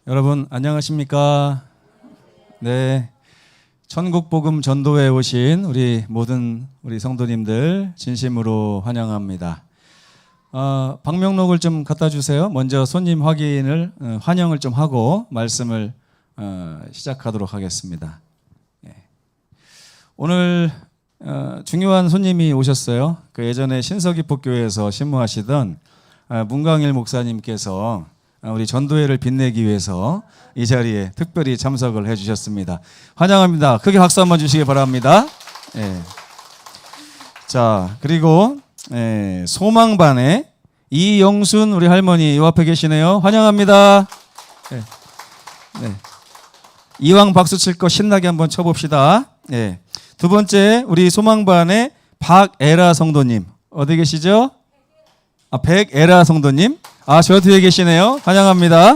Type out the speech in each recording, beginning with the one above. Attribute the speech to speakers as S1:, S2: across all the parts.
S1: 여러분 안녕하십니까? 네, 천국복음 전도회에 오신 우리 모든 우리 성도님들 진심으로 환영합니다. 방명록을 좀 갖다 주세요. 먼저 손님 확인을 환영을 좀 하고 말씀을 시작하도록 하겠습니다. 오늘 중요한 손님이 오셨어요. 그 예전에 신서기폭교회에서 신무하시던 문광일 목사님께서 우리 전도회를 빛내기 위해서 이 자리에 특별히 참석을 해주셨습니다. 환영합니다. 크게 박수 한번 주시기 바랍니다. 자, 그리고 소망반의 이영순 우리 할머니 이 앞에 계시네요. 환영합니다. 이왕 박수 칠 거 신나게 한번 쳐봅시다. 두 번째 우리 소망반의 박애라 성도님 어디 계시죠? 백애라 성도님. 저 뒤에 계시네요. 환영합니다.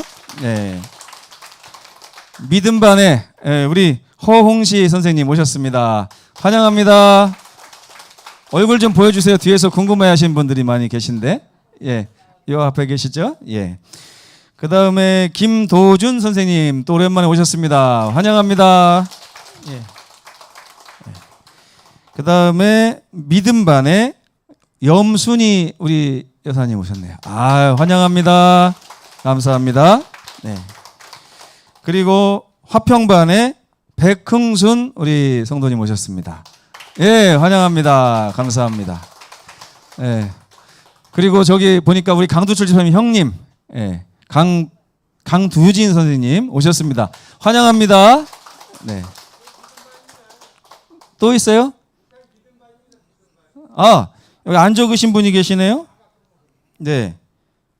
S1: 믿음반에 우리 허홍시 선생님 오셨습니다. 환영합니다. 얼굴 좀 보여주세요. 뒤에서 궁금해하시는 분들이 많이 계신데, 요 앞에 계시죠? 그 다음에 김도준 선생님 또 오랜만에 오셨습니다. 환영합니다. 그 다음에 믿음반에 염순이 우리 여사님 오셨네요. 환영합니다. 감사합니다. 그리고 화평반에 백흥순 우리 성도님 오셨습니다. 환영합니다. 감사합니다. 그리고 저기 보니까 우리 강두철 집사님 형님, 강두진 선생님 오셨습니다. 환영합니다. 또 있어요? 여기 안 적으신 분이 계시네요.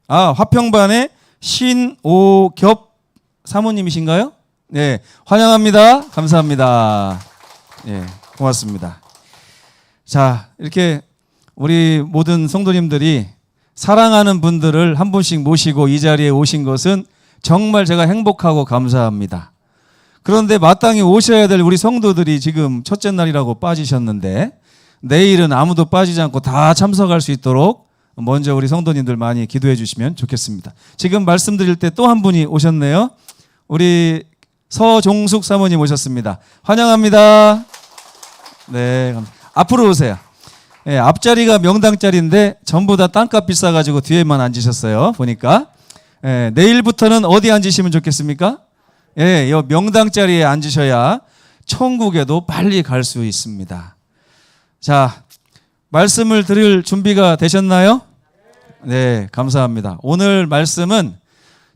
S1: 화평반의 신오겹 사모님이신가요? 환영합니다. 감사합니다. 고맙습니다. 자, 이렇게 우리 모든 성도님들이 사랑하는 분들을 한 분씩 모시고 이 자리에 오신 것은 정말 제가 행복하고 감사합니다. 그런데 마땅히 오셔야 될 우리 성도들이 지금 첫째 날이라고 빠지셨는데 내일은 아무도 빠지지 않고 다 참석할 수 있도록 먼저 우리 성도님들 많이 기도해 주시면 좋겠습니다. 지금 말씀드릴 때 또 한 분이 오셨네요. 우리 서종숙 사모님 오셨습니다. 환영합니다. 앞으로 오세요. 앞자리가 명당자리인데 전부 다 땅값 비싸가지고 뒤에만 앉으셨어요. 보니까. 내일부터는 어디 앉으시면 좋겠습니까? 이 명당자리에 앉으셔야 천국에도 빨리 갈 수 있습니다. 자, 말씀을 드릴 준비가 되셨나요? 감사합니다. 오늘 말씀은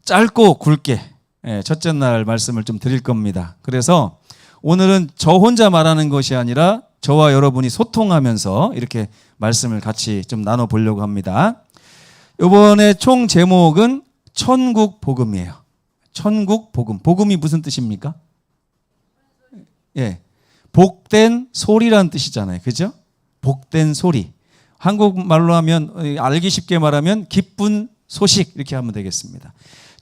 S1: 짧고 굵게 첫째 날 말씀을 좀 드릴 겁니다. 그래서 오늘은 저 혼자 말하는 것이 아니라 저와 여러분이 소통하면서 이렇게 말씀을 같이 좀 나눠보려고 합니다. 이번에 총 제목은 천국복음이에요. 천국복음. 복음이 무슨 뜻입니까? 복된 소리란 뜻이잖아요. 그죠? 복된 소리. 한국말로 하면 알기 쉽게 말하면 기쁜 소식 이렇게 하면 되겠습니다.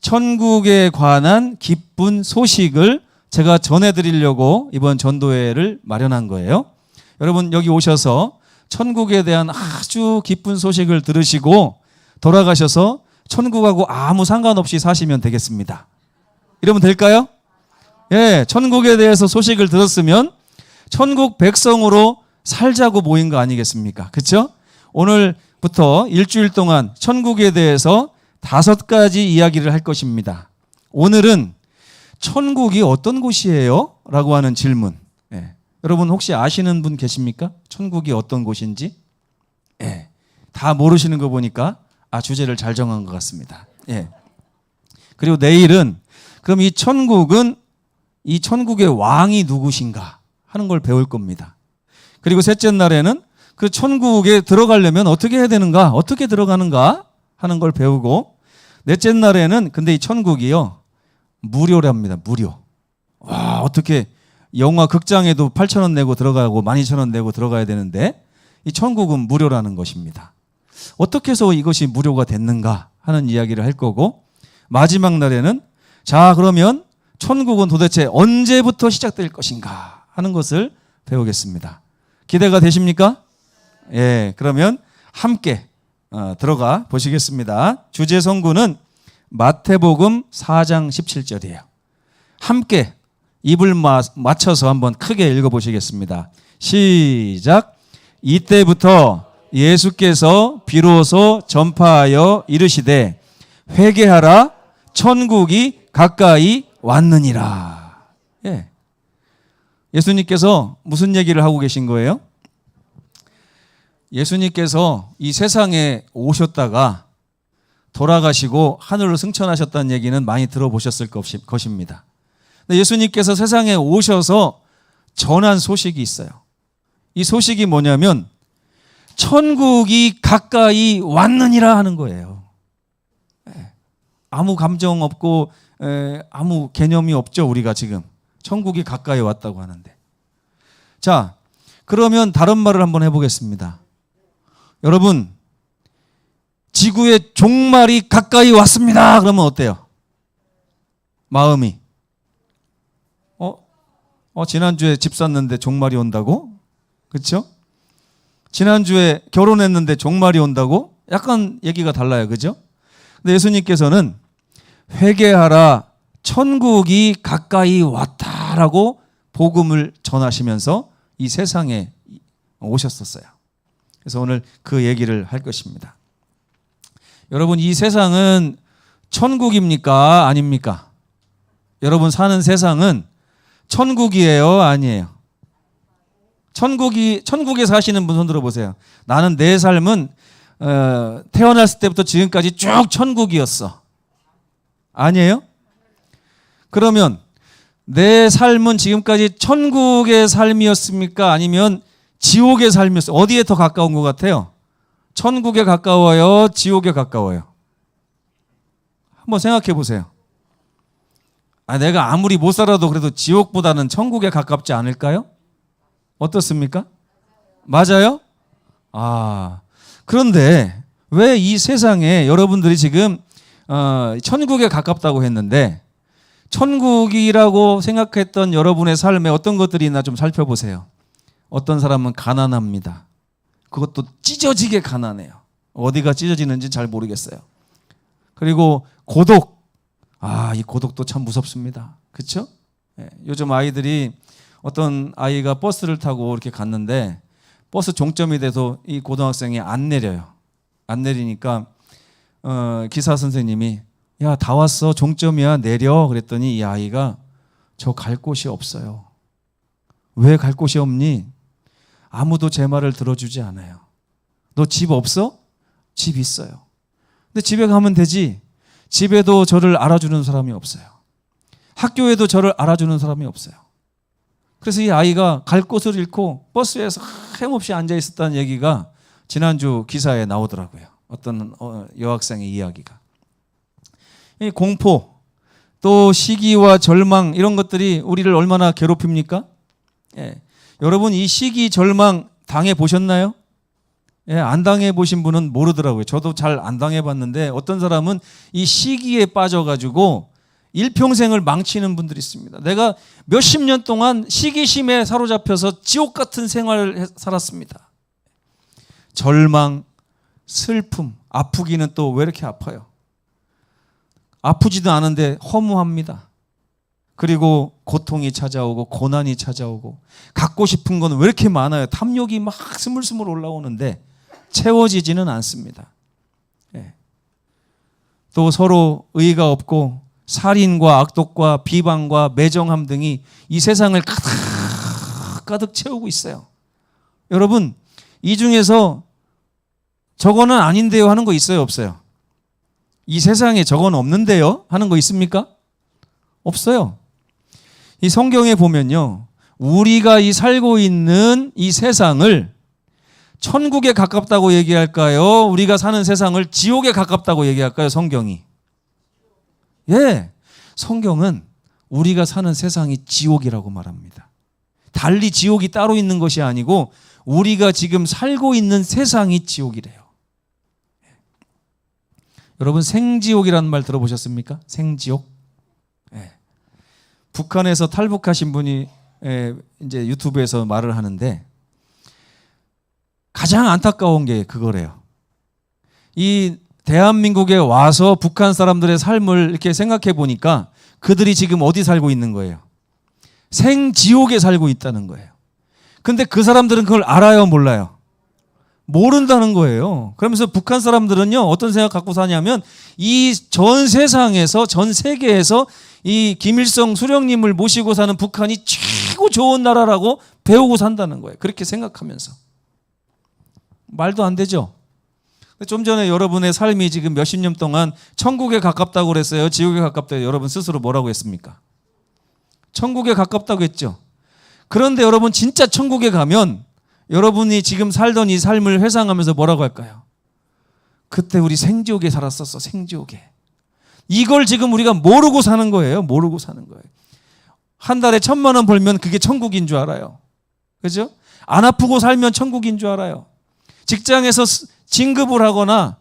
S1: 천국에 관한 기쁜 소식을 제가 전해드리려고 이번 전도회를 마련한 거예요. 여러분 여기 오셔서 천국에 대한 아주 기쁜 소식을 들으시고 돌아가셔서 천국하고 아무 상관없이 사시면 되겠습니다. 이러면 될까요? 천국에 대해서 소식을 들었으면 천국 백성으로 살자고 모인 거 아니겠습니까? 그렇죠? 오늘부터 일주일 동안 천국에 대해서 5가지 이야기를 할 것입니다. 오늘은 천국이 어떤 곳이에요? 라고 하는 질문. 여러분 혹시 아시는 분 계십니까? 천국이 어떤 곳인지? 다 모르시는 거 보니까 주제를 잘 정한 것 같습니다. 그리고 내일은 그럼 이 천국은 이 천국의 왕이 누구신가 하는 걸 배울 겁니다. 그리고 셋째 날에는 그 천국에 들어가려면 어떻게 해야 되는가, 어떻게 들어가는가 하는 걸 배우고, 넷째 날에는 근데 이 천국이요 무료랍니다. 무료. 어떻게 영화 극장에도 8,000원 내고 들어가고 12,000원 내고 들어가야 되는데 이 천국은 무료라는 것입니다. 어떻게 해서 이것이 무료가 됐는가 하는 이야기를 할 거고, 마지막 날에는 자 그러면 천국은 도대체 언제부터 시작될 것인가 하는 것을 배우겠습니다. 기대가 되십니까? 그러면 함께 들어가 보시겠습니다. 주제 선구는 마태복음 4장 17절이에요. 함께 입을 맞춰서 한번 크게 읽어보시겠습니다. 시작. 이때부터 예수께서 비로소 전파하여 이르시되 회개하라 천국이 가까이 왔느니라. 예. 예수님께서 무슨 얘기를 하고 계신 거예요? 예수님께서 이 세상에 오셨다가 돌아가시고 하늘로 승천하셨다는 얘기는 많이 들어보셨을 것입니다. 근데 예수님께서 세상에 오셔서 전한 소식이 있어요. 이 소식이 뭐냐면 천국이 가까이 왔느니라 하는 거예요. 아무 감정 없고 아무 개념이 없죠. 우리가 지금 천국이 가까이 왔다고 하는데. 자, 그러면 다른 말을 한번 해보겠습니다. 여러분, 지구의 종말이 가까이 왔습니다. 그러면 어때요? 마음이. 지난주에 집 샀는데 종말이 온다고? 그렇죠? 지난주에 결혼했는데 종말이 온다고? 약간 얘기가 달라요. 그죠? 근데 예수님께서는 회개하라 천국이 가까이 왔다라고 복음을 전하시면서 이 세상에 오셨었어요. 그래서 오늘 그 얘기를 할 것입니다. 여러분, 이 세상은 천국입니까? 아닙니까? 여러분 사는 세상은 천국이에요? 아니에요? 천국에 사시는 분 손 들어보세요. 나는 내 삶은 태어났을 때부터 지금까지 쭉 천국이었어. 아니에요? 그러면 내 삶은 지금까지 천국의 삶이었습니까? 아니면 지옥의 삶이었어요? 어디에 더 가까운 것 같아요? 천국에 가까워요? 지옥에 가까워요? 한번 생각해 보세요. 내가 아무리 못 살아도 그래도 지옥보다는 천국에 가깝지 않을까요? 어떻습니까? 맞아요? 그런데 왜 이 세상에 여러분들이 지금 천국에 가깝다고 했는데 천국이라고 생각했던 여러분의 삶에 어떤 것들이 있나 좀 살펴보세요. 어떤 사람은 가난합니다. 그것도 찢어지게 가난해요. 어디가 찢어지는지 잘 모르겠어요. 그리고 고독. 이 고독도 참 무섭습니다. 그렇죠? 요즘 아이들이 어떤 아이가 버스를 타고 이렇게 갔는데 버스 종점이 돼서 이 고등학생이 안 내려요. 안 내리니까 기사 선생님이 야, 다 왔어. 종점이야. 내려. 그랬더니 이 아이가 저 갈 곳이 없어요. 왜 갈 곳이 없니? 아무도 제 말을 들어주지 않아요. 너 집 없어? 집 있어요. 근데 집에 가면 되지. 집에도 저를 알아주는 사람이 없어요. 학교에도 저를 알아주는 사람이 없어요. 그래서 이 아이가 갈 곳을 잃고 버스에서 헤엄없이 앉아 있었다는 얘기가 지난주 기사에 나오더라고요. 어떤 여학생의 이야기가. 이 공포, 또 시기와 절망 이런 것들이 우리를 얼마나 괴롭힙니까? 여러분 이 시기, 절망 당해 보셨나요? 안 당해 보신 분은 모르더라고요. 저도 잘 안 당해 봤는데 어떤 사람은 이 시기에 빠져가지고 일평생을 망치는 분들이 있습니다. 내가 몇십 년 동안 시기심에 사로잡혀서 지옥 같은 생활을 살았습니다. 절망, 슬픔, 아프기는 또 왜 이렇게 아파요? 아프지도 않은데 허무합니다. 그리고 고통이 찾아오고 고난이 찾아오고 갖고 싶은 건 왜 이렇게 많아요? 탐욕이 막 스물스물 올라오는데 채워지지는 않습니다. 또 서로 의의가 없고 살인과 악독과 비방과 매정함 등이 이 세상을 가득 채우고 있어요. 여러분, 이 중에서 저거는 아닌데요 하는 거 있어요, 없어요? 이 세상에 저건 없는데요 하는 거 있습니까? 없어요. 이 성경에 보면요, 우리가 이 살고 있는 이 세상을 천국에 가깝다고 얘기할까요? 우리가 사는 세상을 지옥에 가깝다고 얘기할까요? 성경이. 성경은 우리가 사는 세상이 지옥이라고 말합니다. 달리 지옥이 따로 있는 것이 아니고 우리가 지금 살고 있는 세상이 지옥이래요. 여러분 생지옥이라는 말 들어보셨습니까? 생지옥. 북한에서 탈북하신 분이 이제 유튜브에서 말을 하는데 가장 안타까운 게 그거래요. 이 대한민국에 와서 북한 사람들의 삶을 이렇게 생각해 보니까 그들이 지금 어디 살고 있는 거예요? 생지옥에 살고 있다는 거예요. 근데 그 사람들은 그걸 알아요, 몰라요? 모른다는 거예요. 그러면서 북한 사람들은요, 어떤 생각 갖고 사냐면 이 전 세상에서, 전 세계에서 이 김일성 수령님을 모시고 사는 북한이 최고 좋은 나라라고 배우고 산다는 거예요. 그렇게 생각하면서. 말도 안 되죠. 좀 전에 여러분의 삶이 지금 몇십 년 동안 천국에 가깝다고 그랬어요? 지옥에 가깝다고 여러분 스스로 뭐라고 했습니까? 천국에 가깝다고 했죠. 그런데 여러분 진짜 천국에 가면 여러분이 지금 살던 이 삶을 회상하면서 뭐라고 할까요? 그때 우리 생지옥에 살았었어. 생지옥에. 이걸 지금 우리가 모르고 사는 거예요. 모르고 사는 거예요. 한 달에 1,000만 원 벌면 그게 천국인 줄 알아요. 그죠? 안 아프고 살면 천국인 줄 알아요. 직장에서 진급을 하거나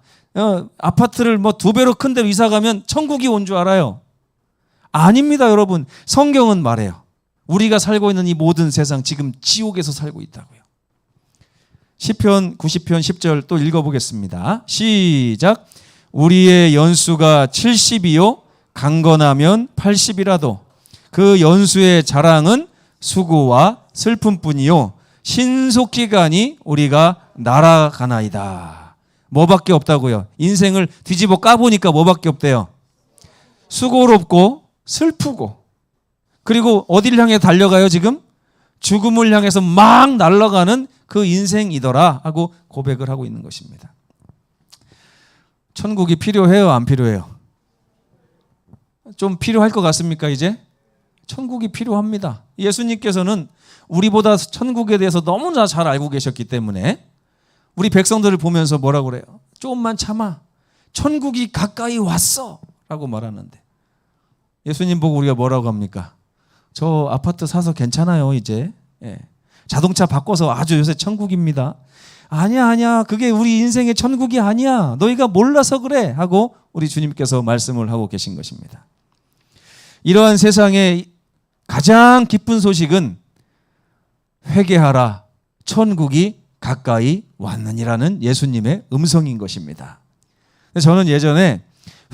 S1: 아파트를 뭐 2배로 큰 데로 이사 가면 천국이 온 줄 알아요. 아닙니다, 여러분. 성경은 말해요. 우리가 살고 있는 이 모든 세상 지금 지옥에서 살고 있다고요. 시편 90편 10절 또 읽어보겠습니다. 시작. 우리의 연수가 70이요 강건하면 80이라도 그 연수의 자랑은 수고와 슬픔뿐이요 신속히 가니 우리가 날아가나이다. 뭐밖에 없다고요? 인생을 뒤집어 까보니까 뭐밖에 없대요? 수고롭고 슬프고 그리고 어디를 향해 달려가요 지금? 죽음을 향해서 막 날아가는 그 인생이더라 하고 고백을 하고 있는 것입니다. 천국이 필요해요? 안 필요해요? 좀 필요할 것 같습니까 이제? 천국이 필요합니다. 예수님께서는 우리보다 천국에 대해서 너무나 잘 알고 계셨기 때문에 우리 백성들을 보면서 뭐라고 그래요? 조금만 참아. 천국이 가까이 왔어 라고 말하는데 예수님 보고 우리가 뭐라고 합니까? 저 아파트 사서 괜찮아요 이제. 예. 자동차 바꿔서 아주 요새 천국입니다. 아니야 그게 우리 인생의 천국이 아니야. 너희가 몰라서 그래 하고 우리 주님께서 말씀을 하고 계신 것입니다. 이러한 세상의 가장 기쁜 소식은 회개하라 천국이 가까이 왔느니라는 예수님의 음성인 것입니다. 저는 예전에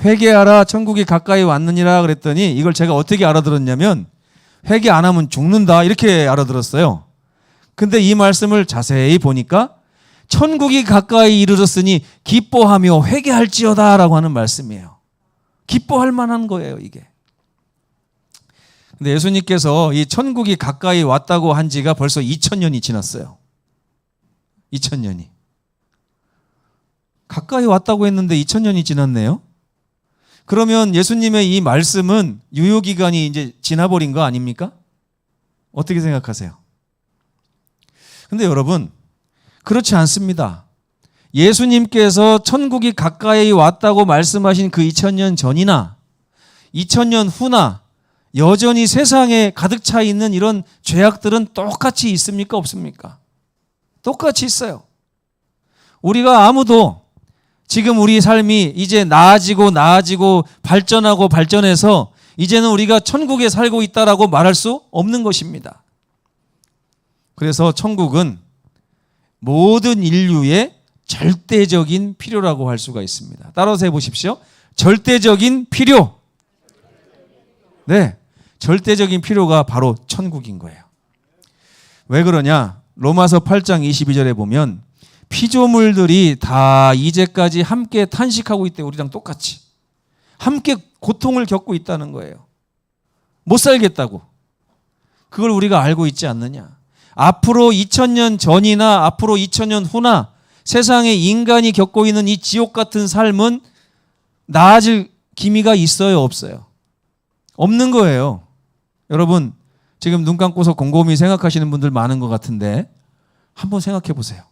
S1: 회개하라 천국이 가까이 왔느니라 그랬더니 이걸 제가 어떻게 알아들었냐면 회개 안 하면 죽는다 이렇게 알아들었어요. 근데 이 말씀을 자세히 보니까 천국이 가까이 이르렀으니 기뻐하며 회개할지어다 라고 하는 말씀이에요. 기뻐할 만한 거예요 이게. 근데 예수님께서 이 천국이 가까이 왔다고 한 지가 벌써 2000년이 지났어요. 2000년이. 가까이 왔다고 했는데 2000년이 지났네요. 그러면 예수님의 이 말씀은 유효기간이 이제 지나버린 거 아닙니까? 어떻게 생각하세요? 근데 여러분, 그렇지 않습니다. 예수님께서 천국이 가까이 왔다고 말씀하신 그 2000년 전이나 2000년 후나 여전히 세상에 가득 차 있는 이런 죄악들은 똑같이 있습니까? 없습니까? 똑같이 있어요. 우리가 아무도 지금 우리 삶이 이제 나아지고 발전하고 발전해서 이제는 우리가 천국에 살고 있다라고 말할 수 없는 것입니다. 그래서 천국은 모든 인류의 절대적인 필요라고 할 수가 있습니다. 따라서 해보십시오. 절대적인 필요. 네, 절대적인 필요가 바로 천국인 거예요. 왜 그러냐? 로마서 8장 22절에 보면 피조물들이 다 이제까지 함께 탄식하고 있대. 우리랑 똑같이. 함께 고통을 겪고 있다는 거예요. 못 살겠다고. 그걸 우리가 알고 있지 않느냐. 앞으로 2000년 전이나 앞으로 2000년 후나 세상에 인간이 겪고 있는 이 지옥 같은 삶은 나아질 기미가 있어요? 없어요? 없는 거예요. 여러분 지금 눈 감고서 곰곰이 생각하시는 분들 많은 것 같은데 한번 생각해 보세요.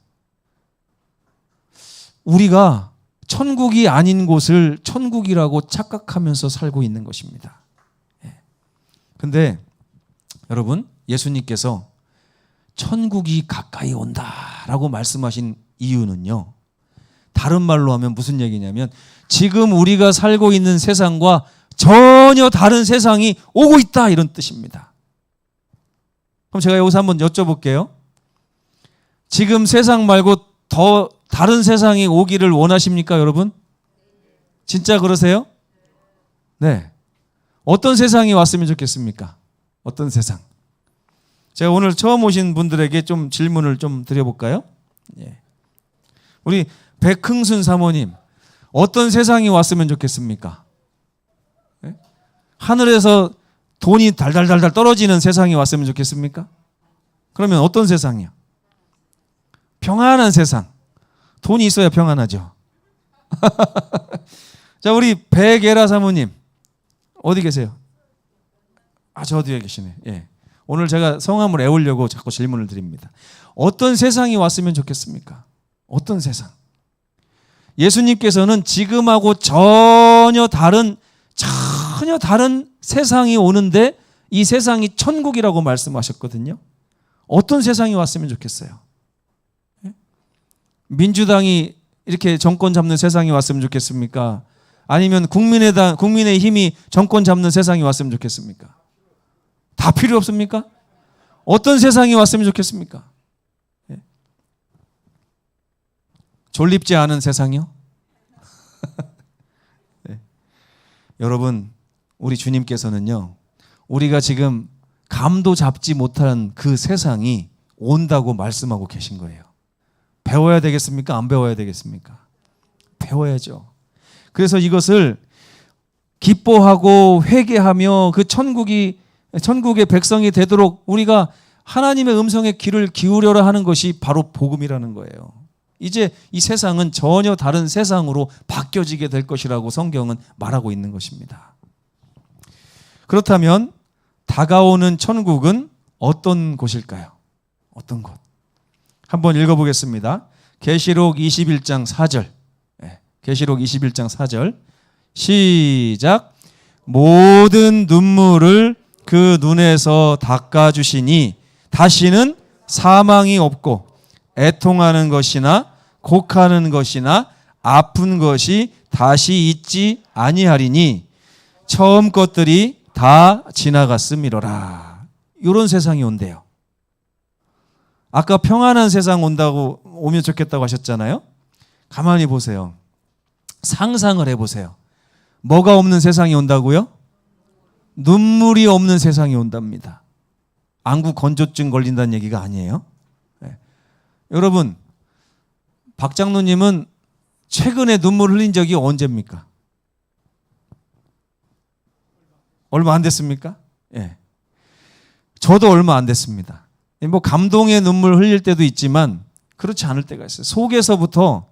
S1: 우리가 천국이 아닌 곳을 천국이라고 착각하면서 살고 있는 것입니다. 근데 여러분 예수님께서 천국이 가까이 온다라고 말씀하신 이유는요. 다른 말로 하면 무슨 얘기냐면 지금 우리가 살고 있는 세상과 전혀 다른 세상이 오고 있다 이런 뜻입니다. 그럼 제가 여기서 한번 여쭤볼게요. 지금 세상 말고 더 다른 세상이 오기를 원하십니까 여러분? 진짜 그러세요? 네. 어떤 세상이 왔으면 좋겠습니까? 어떤 세상? 제가 오늘 처음 오신 분들에게 좀 질문을 좀 드려볼까요? 예. 우리 백흥순 사모님, 어떤 세상이 왔으면 좋겠습니까? 예? 하늘에서 돈이 달달달달 떨어지는 세상이 왔으면 좋겠습니까? 그러면 어떤 세상이요? 평안한 세상. 돈이 있어야 평안하죠. 자, 우리 백예라 사모님 어디 계세요? 저 뒤에 계시네. 예. 오늘 제가 성함을 애우려고 자꾸 질문을 드립니다. 어떤 세상이 왔으면 좋겠습니까? 어떤 세상? 예수님께서는 지금하고 전혀 다른 세상이 오는데 이 세상이 천국이라고 말씀하셨거든요. 어떤 세상이 왔으면 좋겠어요? 민주당이 이렇게 정권 잡는 세상이 왔으면 좋겠습니까? 아니면 국민의힘이 정권 잡는 세상이 왔으면 좋겠습니까? 다 필요 없습니까? 어떤 세상이 왔으면 좋겠습니까? 졸립지 않은 세상이요? 네. 여러분, 우리 주님께서는요, 우리가 지금 감도 잡지 못한 그 세상이 온다고 말씀하고 계신 거예요. 배워야 되겠습니까? 안 배워야 되겠습니까? 배워야죠. 그래서 이것을 기뻐하고 회개하며 그 천국의 백성이 되도록 우리가 하나님의 음성에 귀를 기울여라 하는 것이 바로 복음이라는 거예요. 이제 이 세상은 전혀 다른 세상으로 바뀌어지게 될 것이라고 성경은 말하고 있는 것입니다. 그렇다면 다가오는 천국은 어떤 곳일까요? 어떤 곳? 한번 읽어보겠습니다. 계시록 21장 4절. 계시록 21장 4절. 시작. 모든 눈물을 그 눈에서 닦아주시니 다시는 사망이 없고 애통하는 것이나 곡하는 것이나 아픈 것이 다시 있지 아니하리니 처음 것들이 다 지나갔음이로라. 이런 세상이 온대요. 아까 평안한 세상 온다고 오면 좋겠다고 하셨잖아요. 가만히 보세요. 상상을 해보세요. 뭐가 없는 세상이 온다고요? 눈물이 없는 세상이 온답니다. 안구 건조증 걸린다는 얘기가 아니에요. 네. 여러분, 박 장로님은 최근에 눈물 흘린 적이 언제입니까? 얼마 안 됐습니까? 예. 저도 얼마 안 됐습니다. 뭐 감동의 눈물 흘릴 때도 있지만 그렇지 않을 때가 있어요. 속에서부터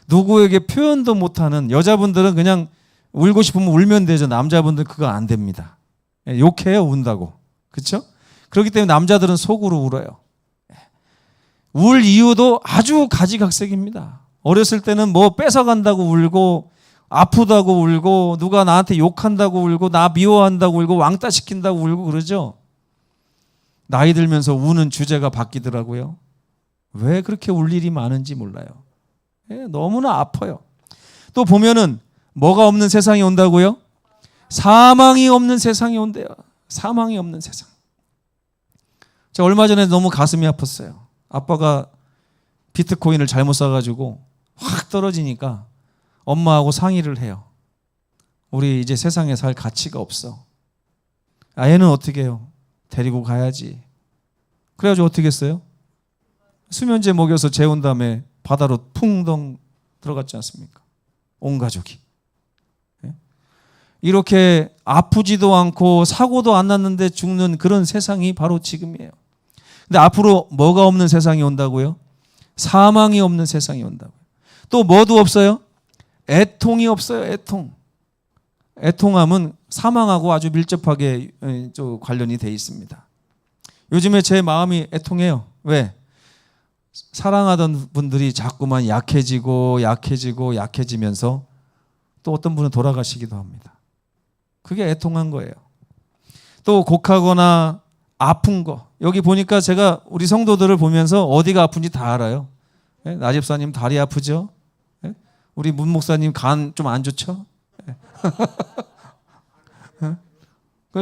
S1: 누구에게 표현도 못하는, 여자분들은 그냥 울고 싶으면 울면 되죠. 남자분들은 그거 안 됩니다. 욕해요, 운다고. 그렇죠? 그렇기 때문에 남자들은 속으로 울어요. 울 이유도 아주 가지각색입니다. 어렸을 때는 뭐 뺏어간다고 울고, 아프다고 울고, 누가 나한테 욕한다고 울고, 나 미워한다고 울고, 왕따 시킨다고 울고 그러죠. 나이 들면서 우는 주제가 바뀌더라고요. 왜 그렇게 울 일이 많은지 몰라요. 너무나 아파요. 또 보면은 뭐가 없는 세상이 온다고요? 사망이 없는 세상이 온대요. 사망이 없는 세상. 저 얼마 전에 너무 가슴이 아팠어요. 아빠가 비트코인을 잘못 사가지고 확 떨어지니까 엄마하고 상의를 해요. 우리 이제 세상에 살 가치가 없어. 애는 어떻게 해요? 데리고 가야지. 그래가지고 어떻게 했어요? 수면제 먹여서 재운 다음에 바다로 풍덩 들어갔지 않습니까? 온 가족이. 이렇게 아프지도 않고 사고도 안 났는데 죽는 그런 세상이 바로 지금이에요. 근데 앞으로 뭐가 없는 세상이 온다고요? 사망이 없는 세상이 온다고요. 또 뭐도 없어요? 애통이 없어요. 애통. 애통함은 사망하고 아주 밀접하게 관련이 돼 있습니다. 요즘에 제 마음이 애통해요. 왜? 사랑하던 분들이 자꾸만 약해지면서 또 어떤 분은 돌아가시기도 합니다. 그게 애통한 거예요. 또 곡하거나 아픈 거. 여기 보니까 제가 우리 성도들을 보면서 어디가 아픈지 다 알아요. 나 집사님 다리 아프죠? 우리 문 목사님 간 좀 안 좋죠?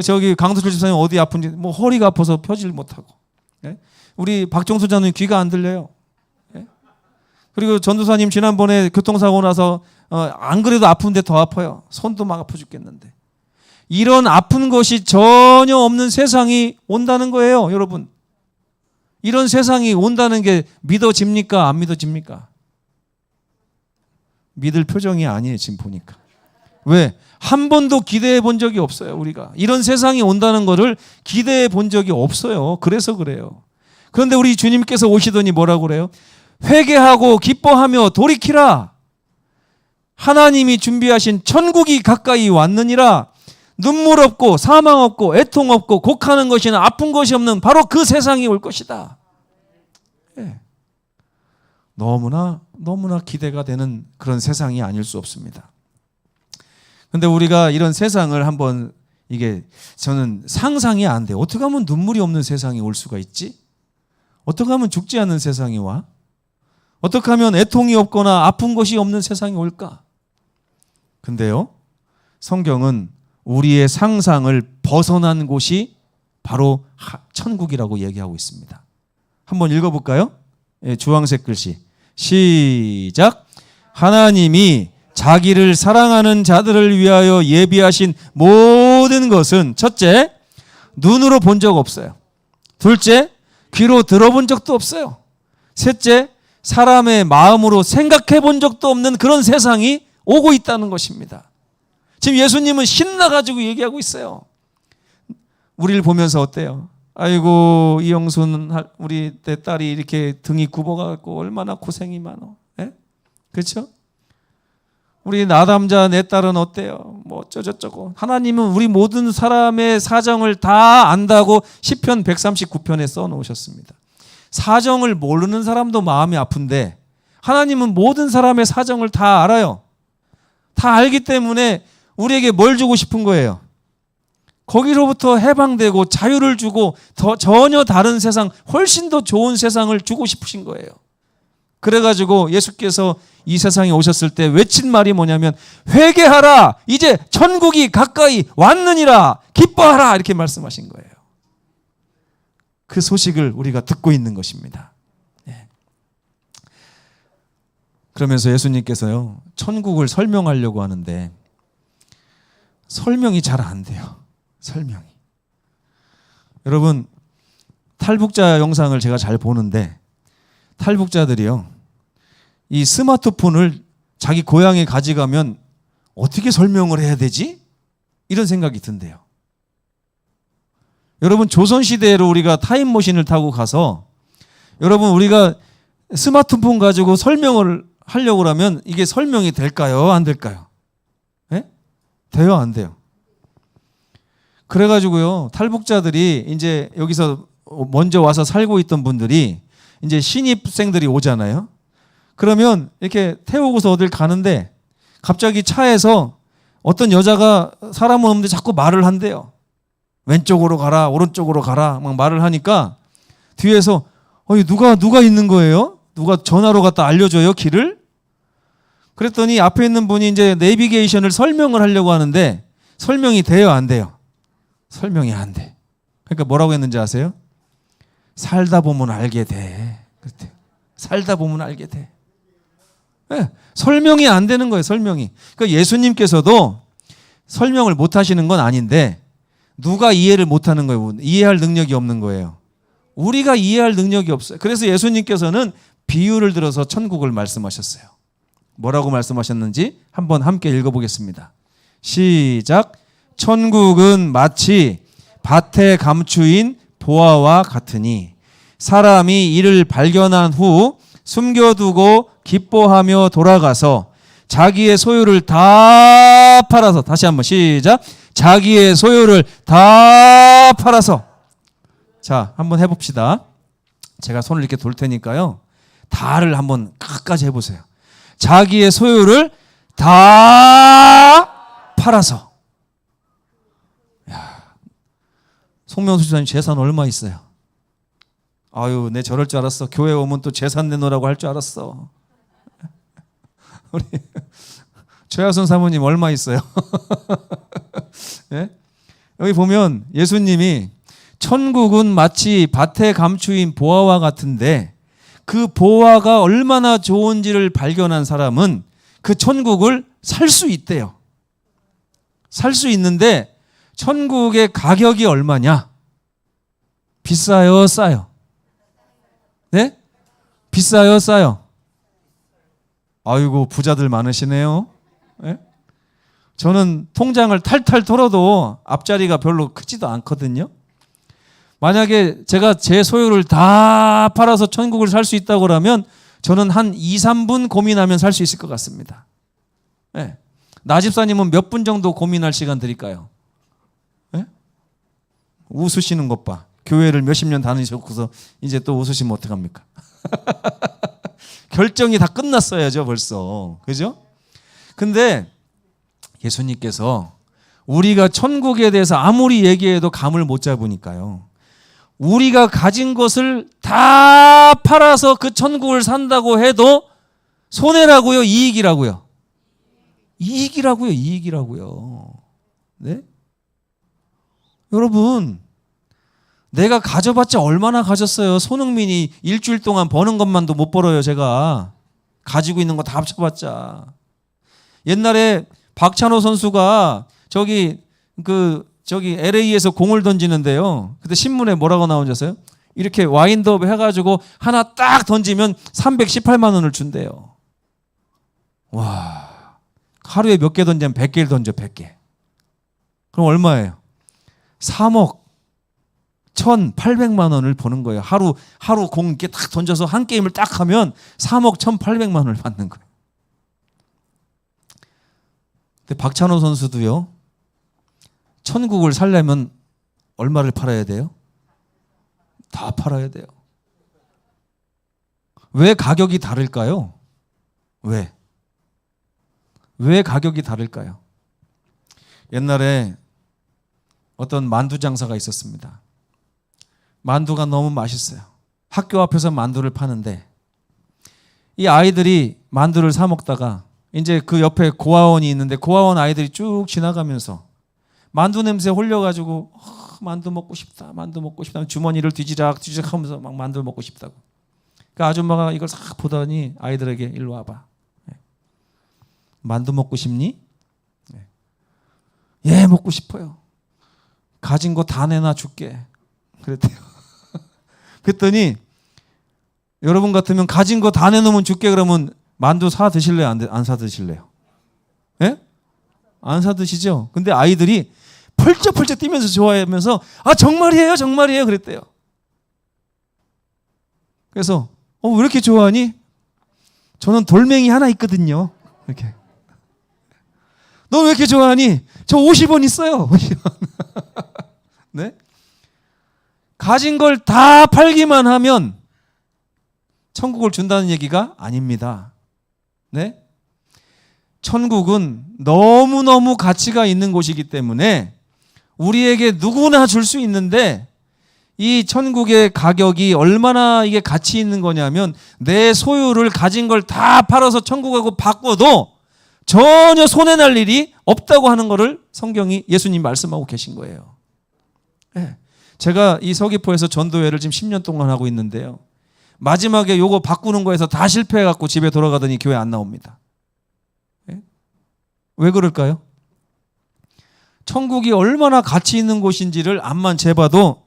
S1: 저기 강도철 집사님 어디 아픈지, 뭐 허리가 아파서 펴질 못하고, 우리 박정수 장로님 귀가 안 들려요. 그리고 전도사님 지난번에 교통사고 나서 안 그래도 아픈데 더 아파요. 손도 막 아파 죽겠는데. 이런 아픈 것이 전혀 없는 세상이 온다는 거예요, 여러분. 이런 세상이 온다는 게 믿어집니까? 안 믿어집니까? 믿을 표정이 아니에요, 지금 보니까. 왜? 한 번도 기대해 본 적이 없어요, 우리가. 이런 세상이 온다는 것을 기대해 본 적이 없어요. 그래서 그래요. 그런데 우리 주님께서 오시더니 뭐라고 그래요? 회개하고 기뻐하며 돌이키라. 하나님이 준비하신 천국이 가까이 왔느니라. 눈물 없고 사망 없고 애통 없고 곡하는 것이나 아픈 것이 없는 바로 그 세상이 올 것이다. 네. 너무나 기대가 되는 그런 세상이 아닐 수 없습니다. 그런데 우리가 이런 세상을 한번 이게 저는 상상이 안 돼요. 어떻게 하면 눈물이 없는 세상이 올 수가 있지? 어떻게 하면 죽지 않는 세상이 와? 어떻게 하면 애통이 없거나 아픈 것이 없는 세상이 올까? 근데요, 성경은 우리의 상상을 벗어난 곳이 바로 천국이라고 얘기하고 있습니다. 한번 읽어볼까요? 주황색 글씨 시작. 하나님이 자기를 사랑하는 자들을 위하여 예비하신 모든 것은 첫째, 눈으로 본 적 없어요. 둘째, 귀로 들어본 적도 없어요. 셋째, 사람의 마음으로 생각해 본 적도 없는 그런 세상이 오고 있다는 것입니다. 지금 예수님은 신나가지고 얘기하고 있어요. 우리를 보면서 어때요? 아이고, 이영순 우리 내 딸이 이렇게 등이 굽어가고 얼마나 고생이 많어. 예? 그렇죠? 우리 나담자 내 딸은 어때요? 뭐 어쩌저쩌고. 하나님은 우리 모든 사람의 사정을 다 안다고 시편 139편에 써놓으셨습니다. 사정을 모르는 사람도 마음이 아픈데 하나님은 모든 사람의 사정을 다 알아요. 다 알기 때문에 우리에게 뭘 주고 싶은 거예요? 거기로부터 해방되고 자유를 주고 더 전혀 다른 세상, 훨씬 더 좋은 세상을 주고 싶으신 거예요. 그래가지고 예수께서 이 세상에 오셨을 때 외친 말이 뭐냐면 회개하라, 이제 천국이 가까이 왔느니라, 기뻐하라, 이렇게 말씀하신 거예요. 그 소식을 우리가 듣고 있는 것입니다. 네. 그러면서 예수님께서요, 천국을 설명하려고 하는데 설명이 잘 안 돼요. 설명이. 여러분, 탈북자 영상을 제가 잘 보는데 탈북자들이요, 이 스마트폰을 자기 고향에 가져가면 어떻게 설명을 해야 되지? 이런 생각이 든대요. 여러분, 조선시대로 우리가 타임머신을 타고 가서 여러분, 우리가 스마트폰 가지고 설명을 하려고 하면 이게 설명이 될까요? 안 될까요? 네? 돼요? 안 돼요? 그래가지고요, 탈북자들이 이제 여기서 먼저 와서 살고 있던 분들이 이제 신입생들이 오잖아요. 그러면 이렇게 태우고서 어딜 가는데 갑자기 차에서 어떤 여자가 사람은 없는데 자꾸 말을 한대요. 왼쪽으로 가라, 오른쪽으로 가라, 막 말을 하니까 뒤에서 누가 있는 거예요? 누가 전화로 갖다 알려줘요, 길을? 그랬더니 앞에 있는 분이 이제 내비게이션을 설명을 하려고 하는데 설명이 돼요, 안 돼요? 설명이 안 돼. 그러니까 뭐라고 했는지 아세요? 살다 보면 알게 돼. 그랬대요. 살다 보면 알게 돼. 네, 설명이 안 되는 거예요, 설명이. 그러니까 예수님께서도 설명을 못 하시는 건 아닌데 누가 이해를 못 하는 거예요? 이해할 능력이 없는 거예요. 우리가 이해할 능력이 없어요. 그래서 예수님께서는 비유를 들어서 천국을 말씀하셨어요. 뭐라고 말씀하셨는지 한번 함께 읽어보겠습니다. 시작. 천국은 마치 밭에 감추인 보화와 같으니 사람이 이를 발견한 후 숨겨두고 기뻐하며 돌아가서 자기의 소유를 다 팔아서, 다시 한번 시작. 자기의 소유를 다 팔아서. 자, 한번 해봅시다. 제가 손을 이렇게 돌 테니까요, 다를 한번 끝까지 해보세요. 자기의 소유를 다 팔아서. 야, 송명수 집사님 재산 얼마 있어요? 아유, 내 저럴 줄 알았어. 교회 오면 또 재산 내놓으라고 할 줄 알았어. 우리 최하선 사모님 얼마 있어요? 네? 여기 보면 예수님이 천국은 마치 밭에 감추인 보화와 같은데 그 보화가 얼마나 좋은지를 발견한 사람은 그 천국을 살 수 있대요. 살 수 있는데 천국의 가격이 얼마냐? 비싸요, 싸요? 네? 비싸요, 싸요? 아이고, 부자들 많으시네요. 네? 저는 통장을 탈탈 털어도 앞자리가 별로 크지도 않거든요. 만약에 제가 제 소유를 다 팔아서 천국을 살 수 있다고 하면 저는 한 2, 3분 고민하면 살 수 있을 것 같습니다. 네. 나 집사님은 몇 분 정도 고민할 시간 드릴까요? 네? 웃으시는 것 봐. 교회를 몇십 년 다니셨고서 이제 또 웃으시면 어떡합니까? 결정이 다 끝났어야죠, 벌써. 그죠? 근데 예수님께서 우리가 천국에 대해서 아무리 얘기해도 감을 못 잡으니까요. 우리가 가진 것을 다 팔아서 그 천국을 산다고 해도 손해라고요, 이익이라고요? 이익이라고요, 이익이라고요. 네? 여러분, 내가 가져봤자 얼마나 가졌어요? 손흥민이 일주일 동안 버는 것만도 못 벌어요, 제가. 가지고 있는 거 다 합쳐봤자. 옛날에 박찬호 선수가 저기 LA에서 공을 던지는데요. 그때 신문에 뭐라고 나온지 아세요? 이렇게 와인드업 해가지고 하나 딱 던지면 318만 원을 준대요. 와, 하루에 몇 개 던지면 100개를 던져, 100개. 그럼 얼마예요? 3억 1,800만 원을 버는 거예요. 하루 공 이렇게 딱 던져서 한 게임을 딱 하면 3억 1,800만 원을 받는 거예요. 근데 박찬호 선수도요. 천국을 살려면 얼마를 팔아야 돼요? 다 팔아야 돼요. 왜 가격이 다를까요? 왜 가격이 다를까요? 옛날에 어떤 만두 장사가 있었습니다. 만두가 너무 맛있어요. 학교 앞에서 만두를 파는데 이 아이들이 만두를 사 먹다가 이제 그 옆에 고아원이 있는데 고아원 아이들이 쭉 지나가면서 만두 냄새에 홀려가지고 만두 먹고 싶다, 만두 먹고 싶다. 주머니를 뒤지락 하면서 막 만두 먹고 싶다고. 그 아줌마가 이걸 싹 보더니 아이들에게 일로 와봐. 만두 먹고 싶니? 예, 먹고 싶어요. 가진 거 다 내놔 줄게. 그랬대요. 그랬더니 여러분 같으면 가진 거 다 내놓으면 줄게 그러면 만두 사 드실래요? 안 사 드실래요? 예? 안 사 드시죠? 근데 아이들이 펄쩍펄쩍 뛰면서 좋아하면서 아 정말이에요? 정말이에요? 그랬대요. 그래서 왜 이렇게 좋아하니? 저는 돌멩이 하나 있거든요. 이렇게. 너 왜 이렇게 좋아하니? 저 50원 있어요. 50원. 네? 가진 걸 다 팔기만 하면 천국을 준다는 얘기가 아닙니다. 네? 천국은 너무너무 가치가 있는 곳이기 때문에 우리에게 누구나 줄 수 있는데 이 천국의 가격이 얼마나 이게 가치 있는 거냐면 내 소유를 가진 걸 다 팔아서 천국하고 바꿔도 전혀 손해날 일이 없다고 하는 것을 성경이 예수님 말씀하고 계신 거예요. 네. 제가 이 서귀포에서 전도회를 지금 10년 동안 하고 있는데요. 마지막에 요거 바꾸는 거에서 다 실패해갖고 집에 돌아가더니 교회 안 나옵니다. 네? 왜 그럴까요? 천국이 얼마나 가치 있는 곳인지를 암만 재봐도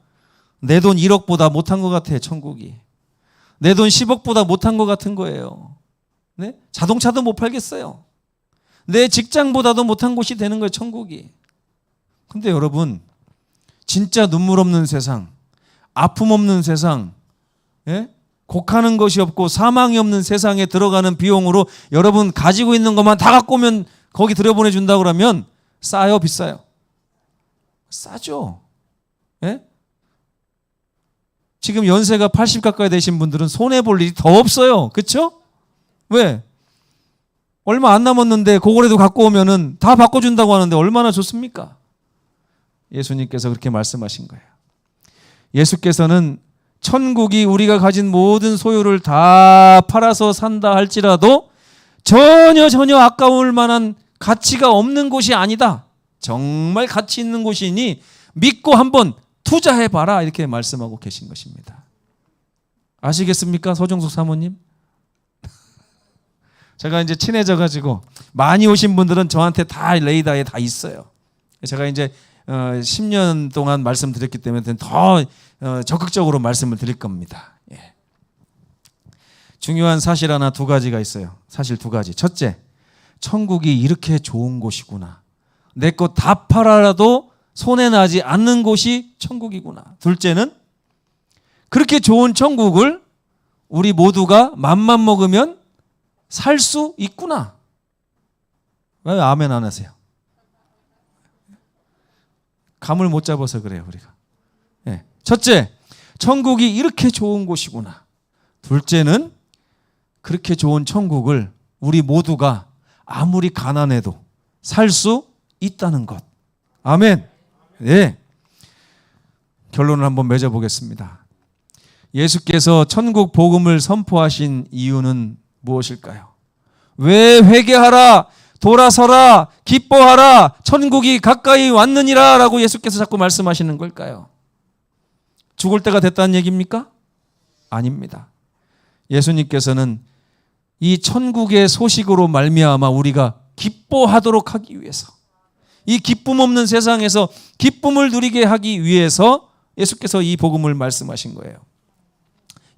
S1: 내 돈 1억보다 못한 것 같아, 천국이. 내 돈 10억보다 못한 것 같은 거예요. 네? 자동차도 못 팔겠어요. 내 직장보다도 못한 곳이 되는 거예요, 천국이. 근데 여러분, 진짜 눈물 없는 세상, 아픔 없는 세상, 예? 곡하는 것이 없고 사망이 없는 세상에 들어가는 비용으로 여러분 가지고 있는 것만 다 갖고 오면 거기 들여보내준다고 그러면 싸요, 비싸요? 싸죠. 예? 지금 연세가 80 가까이 되신 분들은 손해볼 일이 더 없어요. 그렇죠? 왜? 얼마 안 남았는데 그거라도 갖고 오면은 다 바꿔준다고 하는데 얼마나 좋습니까? 예수님께서 그렇게 말씀하신 거예요. 예수께서는 천국이 우리가 가진 모든 소유를 다 팔아서 산다 할지라도 전혀 아까울 만한 가치가 없는 곳이 아니다. 정말 가치 있는 곳이니 믿고 한번 투자해봐라 이렇게 말씀하고 계신 것입니다. 아시겠습니까? 서종숙 사모님? 제가 이제 친해져가지고 많이 오신 분들은 저한테 다 레이더에 다 있어요. 제가 이제 10년 동안 말씀드렸기 때문에 더 적극적으로 말씀을 드릴 겁니다. 예. 중요한 사실 하나 두 가지가 있어요. 사실 두 가지. 첫째, 천국이 이렇게 좋은 곳이구나. 내 것 다 팔아라도 손해나지 않는 곳이 천국이구나. 둘째는 그렇게 좋은 천국을 우리 모두가 맘만 먹으면 살 수 있구나. 왜 아멘 안 하세요? 감을 못 잡아서 그래요, 우리가. 네. 첫째, 천국이 이렇게 좋은 곳이구나. 둘째는 그렇게 좋은 천국을 우리 모두가 아무리 가난해도 살 수 있다는 것. 아멘. 네. 결론을 한번 맺어보겠습니다. 예수께서 천국 복음을 선포하신 이유는 무엇일까요? 왜 회개하라, 돌아서라, 기뻐하라, 천국이 가까이 왔느니라 라고 예수께서 자꾸 말씀하시는 걸까요? 죽을 때가 됐다는 얘기입니까? 아닙니다. 예수님께서는 이 천국의 소식으로 말미암아 우리가 기뻐하도록 하기 위해서, 이 기쁨 없는 세상에서 기쁨을 누리게 하기 위해서 예수께서 이 복음을 말씀하신 거예요.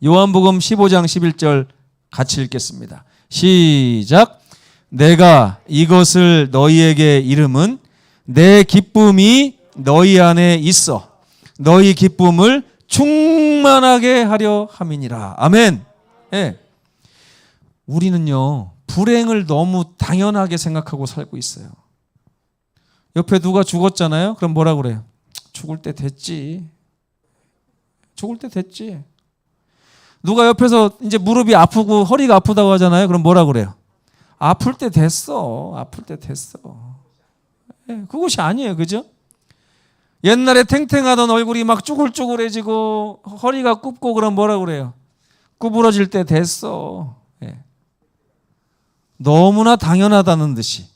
S1: 요한복음 15장 11절 같이 읽겠습니다. 시작. 내가 이것을 너희에게 이름은 내 기쁨이 너희 안에 있어 너희 기쁨을 충만하게 하려 함이니라. 아멘. 네. 우리는요, 불행을 너무 당연하게 생각하고 살고 있어요. 옆에 누가 죽었잖아요. 그럼 뭐라 그래요? 죽을 때 됐지. 죽을 때 됐지. 누가 옆에서 이제 무릎이 아프고 허리가 아프다고 하잖아요. 그럼 뭐라 그래요? 아플 때 됐어. 아플 때 됐어. 네, 그것이 아니에요. 그죠? 옛날에 탱탱하던 얼굴이 막 쭈글쭈글해지고 허리가 굽고 그럼 뭐라 그래요? 구부러질 때 됐어. 네. 너무나 당연하다는 듯이.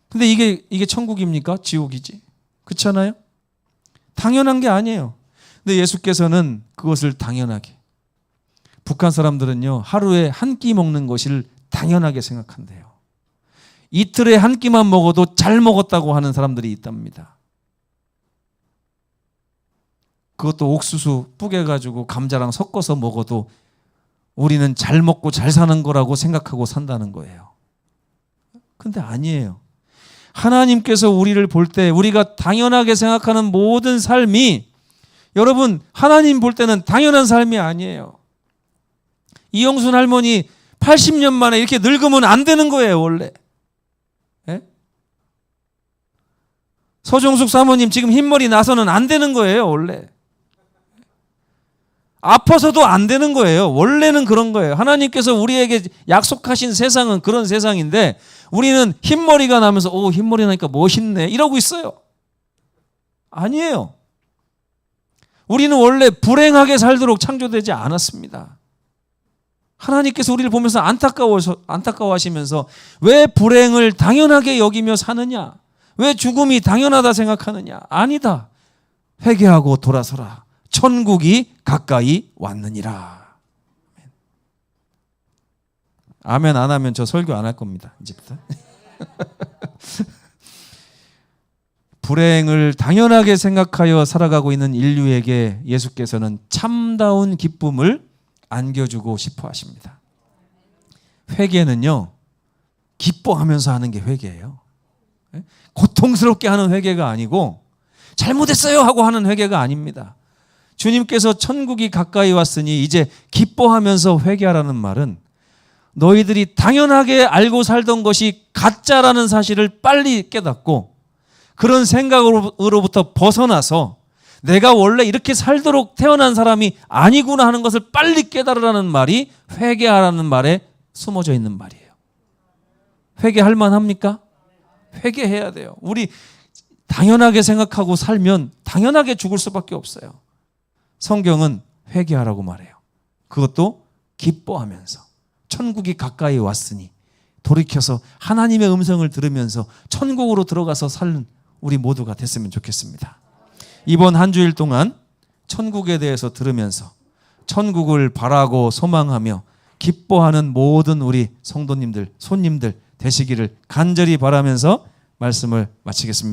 S1: 근데 이게 천국입니까? 지옥이지. 그렇잖아요? 당연한 게 아니에요. 근데 예수께서는 그것을 당연하게. 북한 사람들은요, 하루에 한 끼 먹는 것을 당연하게 생각한대요. 이틀에 한 끼만 먹어도 잘 먹었다고 하는 사람들이 있답니다. 그것도 옥수수 뿌개가지고 감자랑 섞어서 먹어도 우리는 잘 먹고 잘 사는 거라고 생각하고 산다는 거예요. 근데 아니에요. 하나님께서 우리를 볼 때 우리가 당연하게 생각하는 모든 삶이, 여러분, 하나님 볼 때는 당연한 삶이 아니에요. 이영순 할머니 80년 만에 이렇게 늙으면 안 되는 거예요, 원래. 예? 서종숙 사모님 지금 흰머리 나서는 안 되는 거예요, 원래. 아파서도 안 되는 거예요. 원래는 그런 거예요. 하나님께서 우리에게 약속하신 세상은 그런 세상인데 우리는 흰머리가 나면서 오, 흰머리 나니까 멋있네 이러고 있어요. 아니에요. 우리는 원래 불행하게 살도록 창조되지 않았습니다. 하나님께서 우리를 보면서 안타까워하시면서 왜 불행을 당연하게 여기며 사느냐? 왜 죽음이 당연하다 생각하느냐? 아니다. 회개하고 돌아서라. 천국이 가까이 왔느니라. 아멘 안 하면 저 설교 안 할 겁니다. 이제부터. 불행을 당연하게 생각하여 살아가고 있는 인류에게 예수께서는 참다운 기쁨을 안겨주고 싶어 하십니다. 회개는요, 기뻐하면서 하는 게 회개예요. 고통스럽게 하는 회개가 아니고 잘못했어요 하고 하는 회개가 아닙니다. 주님께서 천국이 가까이 왔으니 이제 기뻐하면서 회개하라는 말은 너희들이 당연하게 알고 살던 것이 가짜라는 사실을 빨리 깨닫고 그런 생각으로부터 벗어나서 내가 원래 이렇게 살도록 태어난 사람이 아니구나 하는 것을 빨리 깨달으라는 말이 회개하라는 말에 숨어져 있는 말이에요. 회개할 만합니까? 회개해야 돼요. 우리 당연하게 생각하고 살면 당연하게 죽을 수밖에 없어요. 성경은 회개하라고 말해요. 그것도 기뻐하면서 천국이 가까이 왔으니 돌이켜서 하나님의 음성을 들으면서 천국으로 들어가서 사는 우리 모두가 됐으면 좋겠습니다. 이번 한 주일 동안 천국에 대해서 들으면서 천국을 바라고 소망하며 기뻐하는 모든 우리 성도님들, 손님들 되시기를 간절히 바라면서 말씀을 마치겠습니다.